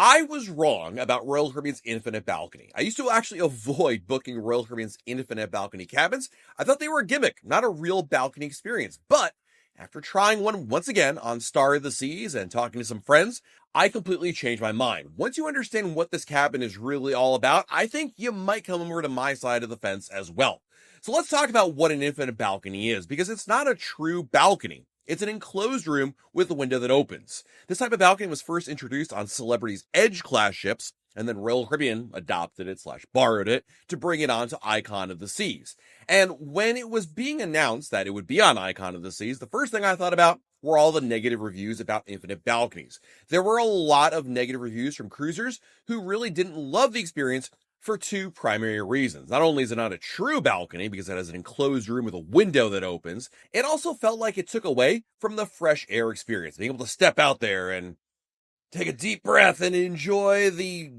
I was wrong about Royal Caribbean's Infinite Balcony. I used to actually avoid booking Royal Caribbean's Infinite Balcony cabins. I thought they were a gimmick, not a real balcony experience. But after trying one once again on Star of the Seas and talking to some friends, I completely changed my mind. Once you understand what this cabin is really all about, I think you might come over to my side of the fence as well. So let's talk about what an infinite balcony is, because it's not a true balcony. It's an enclosed room with a window that opens. This type of balcony was first introduced on Celebrity's Edge-class ships, and then Royal Caribbean adopted it / borrowed it to bring it onto Icon of the Seas. And when it was being announced that it would be on Icon of the Seas, the first thing I thought about were all the negative reviews about infinite balconies. There were a lot of negative reviews from cruisers who really didn't love the experience for two primary reasons. Not only is it not a true balcony because it has an enclosed room with a window that opens, it also felt like it took away from the fresh air experience, being able to step out there and take a deep breath and enjoy the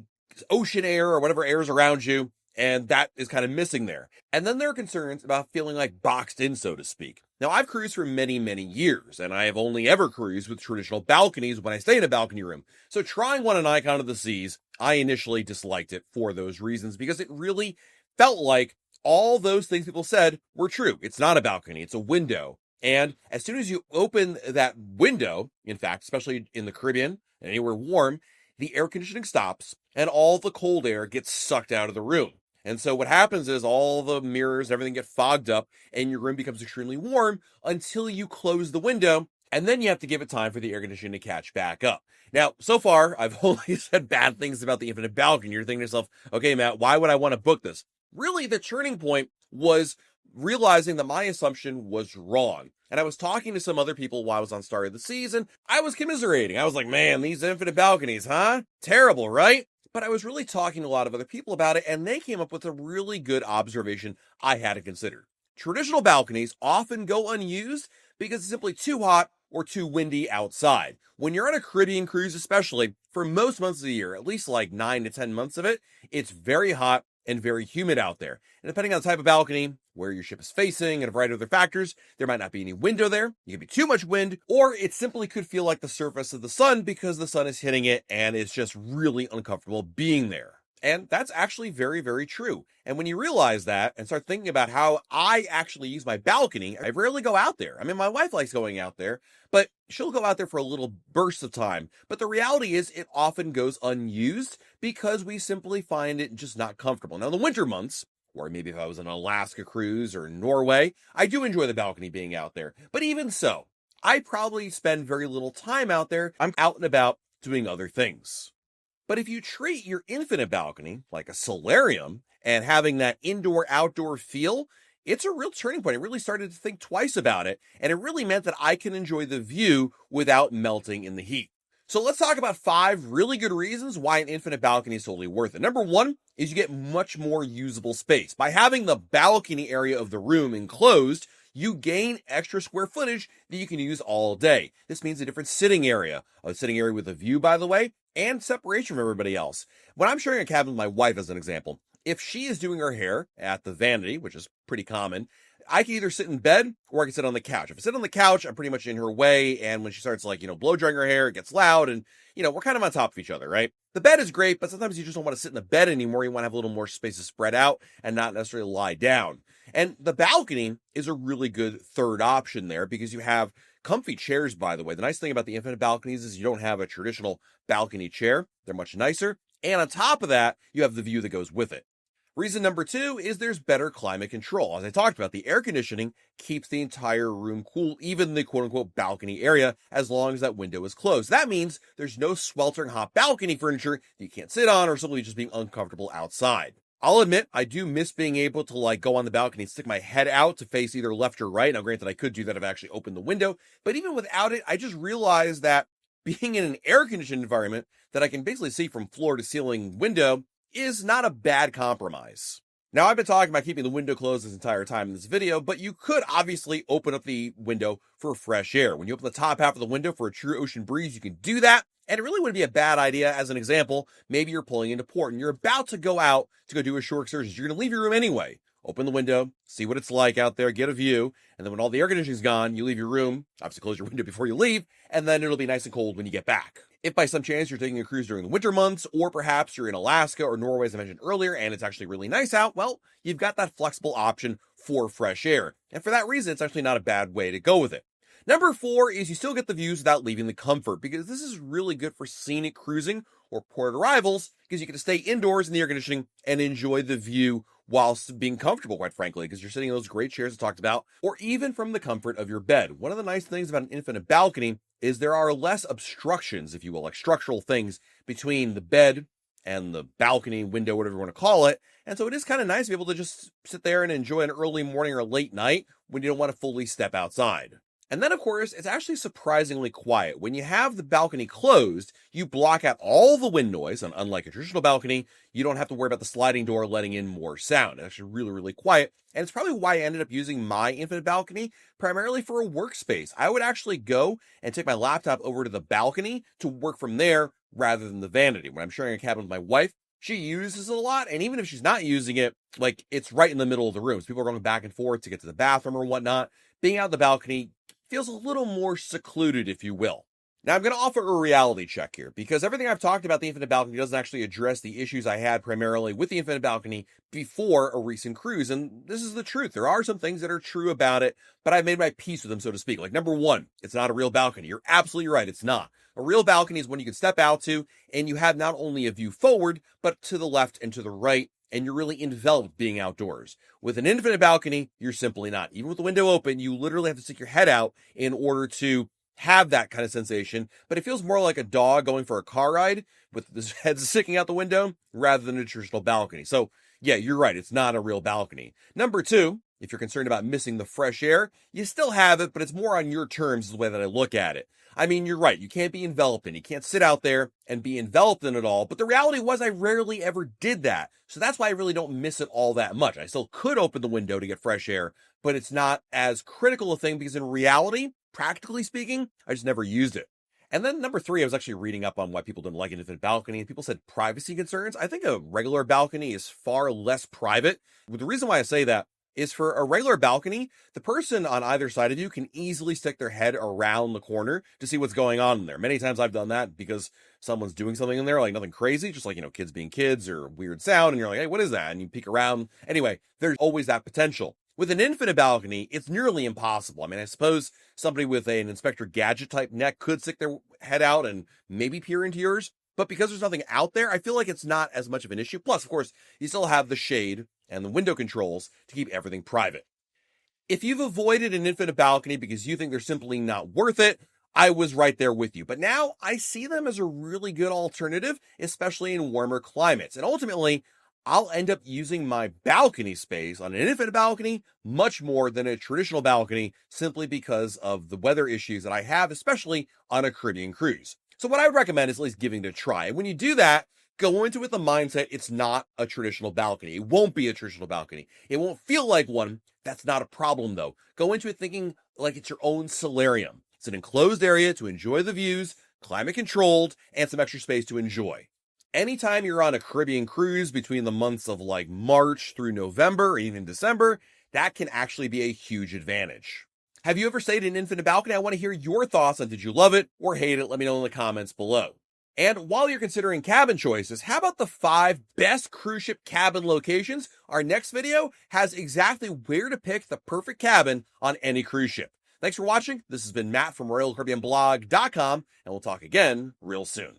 ocean air or whatever air is around you. And that is kind of missing there. And then there are concerns about feeling like boxed in, so to speak. Now, I've cruised for many, many years, and I have only ever cruised with traditional balconies when I stay in a balcony room. So trying one on Icon of the Seas, I initially disliked it for those reasons, because it really felt like all those things people said were true. It's not a balcony, it's a window. And as soon as you open that window, in fact, especially in the Caribbean and anywhere warm, the air conditioning stops and all the cold air gets sucked out of the room. And so what happens is all the mirrors and everything get fogged up and your room becomes extremely warm until you close the window, and then you have to give it time for the air conditioning to catch back up. Now, so far, I've only said bad things about the infinite balcony. You're thinking to yourself, okay, Matt, why would I want to book this? Really, the turning point was realizing that my assumption was wrong. And I was talking to some other people while I was on Star of the Seas, and I was commiserating. I was like, man, these infinite balconies, huh? Terrible, right? But I was really talking to a lot of other people about it, and they came up with a really good observation I hadn't considered. Traditional balconies often go unused because it's simply too hot or too windy outside. When you're on a Caribbean cruise, especially, for most months of the year, at least like 9 to 10 months of it, it's very hot and very humid out there. And depending on the type of balcony, where your ship is facing, and a variety of other factors, there might not be any window there, you could be too much wind, or it simply could feel like the surface of the sun because the sun is hitting it and it's just really uncomfortable being there. And that's actually very, very true. And when you realize that and start thinking about how I actually use my balcony, I rarely go out there. I mean, my wife likes going out there, but she'll go out there for a little burst of time. But the reality is it often goes unused because we simply find it just not comfortable. Now, in the winter months, or maybe if I was on an Alaska cruise or Norway, I do enjoy the balcony being out there. But even so, I probably spend very little time out there. I'm out and about doing other things. But if you treat your infinite balcony like a solarium and having that indoor-outdoor feel, it's a real turning point. I really started to think twice about it, and it really meant that I can enjoy the view without melting in the heat. So let's talk about 5 really good reasons why an infinite balcony is totally worth it. Number 1 is you get much more usable space. By having the balcony area of the room enclosed, you gain extra square footage that you can use all day. This means a different sitting area with a view, by the way, and separation from everybody else. When I'm sharing a cabin with my wife, as an example, if she is doing her hair at the vanity, which is pretty common, I can either sit in bed or I can sit on the couch. If I sit on the couch, I'm pretty much in her way. And when she starts blow drying her hair, it gets loud and, we're kind of on top of each other, right? The bed is great, but sometimes you just don't want to sit in the bed anymore. You want to have a little more space to spread out and not necessarily lie down. And the balcony is a really good third option there because you have comfy chairs, by the way. The nice thing about the infinite balconies is you don't have a traditional balcony chair. They're much nicer. And on top of that, you have the view that goes with it. Reason number 2 is there's better climate control. As I talked about, the air conditioning keeps the entire room cool, even the quote-unquote balcony area, as long as that window is closed. That means there's no sweltering hot balcony furniture that you can't sit on or simply just being uncomfortable outside. I'll admit, I do miss being able to go on the balcony and stick my head out to face either left or right. Now, granted, I could do that if I actually opened the window, but even without it, I just realized that being in an air-conditioned environment that I can basically see from floor to ceiling window is not a bad compromise. Now, I've been talking about keeping the window closed this entire time in this video, but you could obviously open up the window for fresh air. When you open the top half of the window for a true ocean breeze, you can do that. And it really wouldn't be a bad idea. As an example, maybe you're pulling into port and you're about to go out to go do a shore excursion. You're going to leave your room anyway. Open the window, see what it's like out there, get a view. And then when all the air conditioning's gone, you leave your room, obviously close your window before you leave, and then it'll be nice and cold when you get back. If by some chance you're taking a cruise during the winter months, or perhaps you're in Alaska or Norway, as I mentioned earlier, and it's actually really nice out, well, you've got that flexible option for fresh air. And for that reason, it's actually not a bad way to go with it. Number 4 is you still get the views without leaving the comfort, because this is really good for scenic cruising or port arrivals, because you get to stay indoors in the air conditioning and enjoy the view whilst being comfortable, quite frankly, because you're sitting in those great chairs I talked about, or even from the comfort of your bed. One of the nice things about an infinite balcony is there are less obstructions, if you will, like structural things between the bed and the balcony, window, whatever you want to call it. And so it is kind of nice to be able to just sit there and enjoy an early morning or late night when you don't want to fully step outside. And then, of course, it's actually surprisingly quiet. When you have the balcony closed, you block out all the wind noise, and unlike a traditional balcony, you don't have to worry about the sliding door letting in more sound. It's actually really, really quiet, and it's probably why I ended up using my infinite balcony, primarily for a workspace. I would actually go and take my laptop over to the balcony to work from there rather than the vanity. When I'm sharing a cabin with my wife, she uses it a lot, and even if she's not using it, like, it's right in the middle of the room. So people are going back and forth to get to the bathroom or whatnot. Being out the balcony feels a little more secluded, if you will. Now, I'm going to offer a reality check here, because everything I've talked about the infinite balcony doesn't actually address the issues I had primarily with the infinite balcony before a recent cruise, and this is the truth. There are some things that are true about it, but I've made my peace with them, so to speak. Like, number 1, it's not a real balcony. You're absolutely right, it's not. A real balcony is one you can step out to, and you have not only a view forward, but to the left and to the right, and you're really enveloped being outdoors. With an infinite balcony, you're simply not. Even with the window open, you literally have to stick your head out in order to have that kind of sensation, but it feels more like a dog going for a car ride with his head sticking out the window rather than a traditional balcony. So yeah, you're right. It's not a real balcony. Number 2, if you're concerned about missing the fresh air, you still have it, but it's more on your terms is the way that I look at it. I mean, you're right. You can't be enveloped in. You can't sit out there and be enveloped in it all. But the reality was I rarely ever did that. So that's why I really don't miss it all that much. I still could open the window to get fresh air, but it's not as critical a thing because in reality, practically speaking, I just never used it. And then number 3, I was actually reading up on why people didn't like an infinite balcony, and people said privacy concerns. I think a regular balcony is far less private. The reason why I say that is for a regular balcony, the person on either side of you can easily stick their head around the corner to see what's going on in there. Many times I've done that because someone's doing something in there, like nothing crazy, just like, kids being kids or weird sound. And you're like, hey, what is that? And you peek around. Anyway, there's always that potential. With an infinite balcony, it's nearly impossible. I mean, I suppose somebody with an Inspector Gadget type neck could stick their head out and maybe peer into yours. But because there's nothing out there, I feel like it's not as much of an issue. Plus, of course, you still have the shade and the window controls to keep everything private. If you've avoided an infinite balcony because you think they're simply not worth it, I was right there with you. But now I see them as a really good alternative, especially in warmer climates. And ultimately, I'll end up using my balcony space on an infinite balcony much more than a traditional balcony simply because of the weather issues that I have, especially on a Caribbean cruise. So what I would recommend is at least giving it a try. And when you do that, go into it with the mindset it's not a traditional balcony. It won't be a traditional balcony. It won't feel like one. That's not a problem, though. Go into it thinking like it's your own solarium. It's an enclosed area to enjoy the views, climate controlled, and some extra space to enjoy. Anytime you're on a Caribbean cruise between the months of like March through November or even December, that can actually be a huge advantage. Have you ever stayed in an infinite balcony? I want to hear your thoughts on did you love it or hate it? Let me know in the comments below. And while you're considering cabin choices, how about the 5 best cruise ship cabin locations? Our next video has exactly where to pick the perfect cabin on any cruise ship. Thanks for watching. This has been Matt from RoyalCaribbeanBlog.com, and we'll talk again real soon.